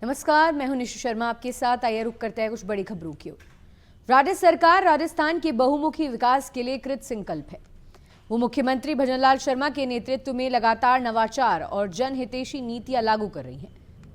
नमस्कार, मैं हूं निशु शर्मा आपके साथ। आइए रुक करते हैं कुछ बड़ी खबरों की ओर। राज्य सरकार राजस्थान के बहुमुखी विकास के लिए कृत संकल्प है। वो मुख्यमंत्री भजनलाल शर्मा के नेतृत्व में लगातार नवाचार और जनहितैषी नीतियां लागू कर रही है।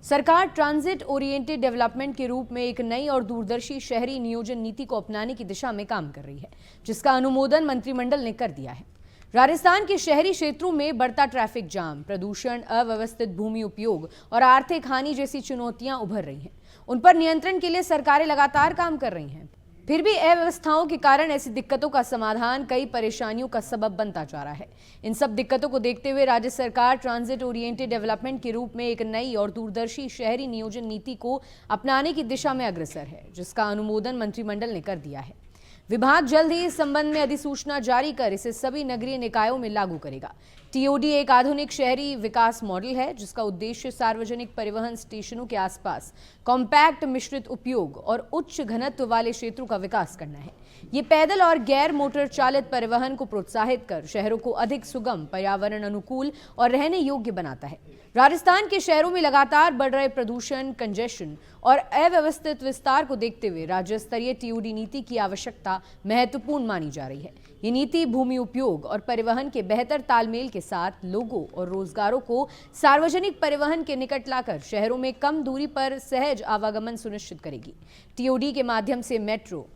सरकार ट्रांजिट ओरिएंटेड डेवलपमेंट के रूप में एक नई और दूरदर्शी शहरी नियोजन नीति को अपनाने की दिशा में काम कर रही है, जिसका अनुमोदन मंत्रिमंडल ने कर दिया है। राजस्थान के शहरी क्षेत्रों में बढ़ता ट्रैफिक जाम, प्रदूषण, अव्यवस्थित भूमि उपयोग और आर्थिक हानि जैसी चुनौतियां उभर रही हैं। उन पर नियंत्रण के लिए सरकारें लगातार काम कर रही हैं। फिर भी अव्यवस्थाओं के कारण ऐसी दिक्कतों का समाधान कई परेशानियों का सबब बनता जा रहा है। इन सब दिक्कतों को देखते हुए राज्य सरकार ट्रांजिट ओरिएंटेड डेवलपमेंट के रूप में एक नई और दूरदर्शी शहरी नियोजन नीति को अपनाने की दिशा में अग्रसर है, जिसका अनुमोदन मंत्रिमंडल ने कर दिया है। विभाग जल्द ही इस संबंध में अधिसूचना जारी कर इसे सभी नगरीय निकायों में लागू करेगा। टीओडी एक आधुनिक शहरी विकास मॉडल है, जिसका उद्देश्य सार्वजनिक परिवहन स्टेशनों के आसपास कॉम्पैक्ट मिश्रित उपयोग और उच्च घनत्व वाले क्षेत्रों का विकास करना है। ये पैदल और गैर मोटर चालित परिवहन को प्रोत्साहित कर शहरों को अधिक सुगम, पर्यावरण अनुकूल और रहने योग्य बनाता है। राजस्थान के शहरों में लगातार बढ़ रहे प्रदूषण, कंजेशन और अव्यवस्थित विस्तार को देखते हुए राज्य स्तरीय टीओडी नीति की आवश्यकता महत्वपूर्ण मानी जा रही है। ये नीति भूमि उपयोग और परिवहन के बेहतर तालमेल के साथ लोगों और रोजगारों को सार्वजनिक परिवहन के निकट लाकर शहरों में कम दूरी पर सहज आवागमन सुनिश्चित करेगी। टीओडी के माध्यम से मेट्रो,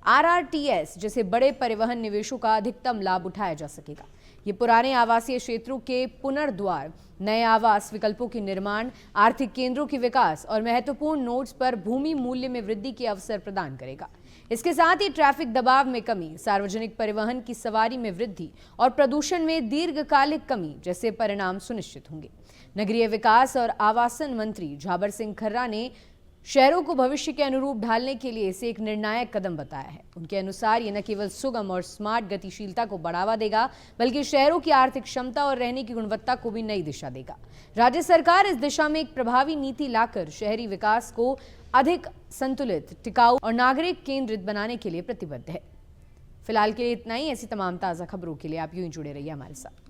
आरआरटीएस जैसे बड़े परिवहन निवेशों का अधिकतम लाभ उठाया जा सकेगा। ये पुराने आवासीय क्षेत्रों के पुनर्द्वार, नए आवास विकल्पों के निर्माण, आर्थिक केंद्रों के विकास और महत्वपूर्ण नोड्स पर भूमि मूल्य में वृद्धि के अवसर प्रदान करेगा। इसके साथ ही ट्रैफिक दबाव में कमी, सार्वजनिक परिवहन की सवारी में वृद्धि और प्रदूषण में दीर्घकालिक कमी जैसे परिणाम सुनिश्चित होंगे। नगरीय विकास और आवासन मंत्री झाबर सिंह खर्रा ने शहरों को भविष्य के अनुरूप ढालने के लिए इसे एक निर्णायक कदम बताया है। उनके अनुसार ये न केवल सुगम और स्मार्ट गतिशीलता को बढ़ावा देगा, बल्कि शहरों की आर्थिक क्षमता और रहने की गुणवत्ता को भी नई दिशा देगा। राज्य सरकार इस दिशा में एक प्रभावी नीति लाकर शहरी विकास को अधिक संतुलित, टिकाऊ और नागरिक केंद्रित बनाने के लिए प्रतिबद्ध है। फिलहाल के लिए इतना ही। ऐसी तमाम ताज़ा खबरों के लिए आप यूं ही जुड़े रहिए हमारे साथ।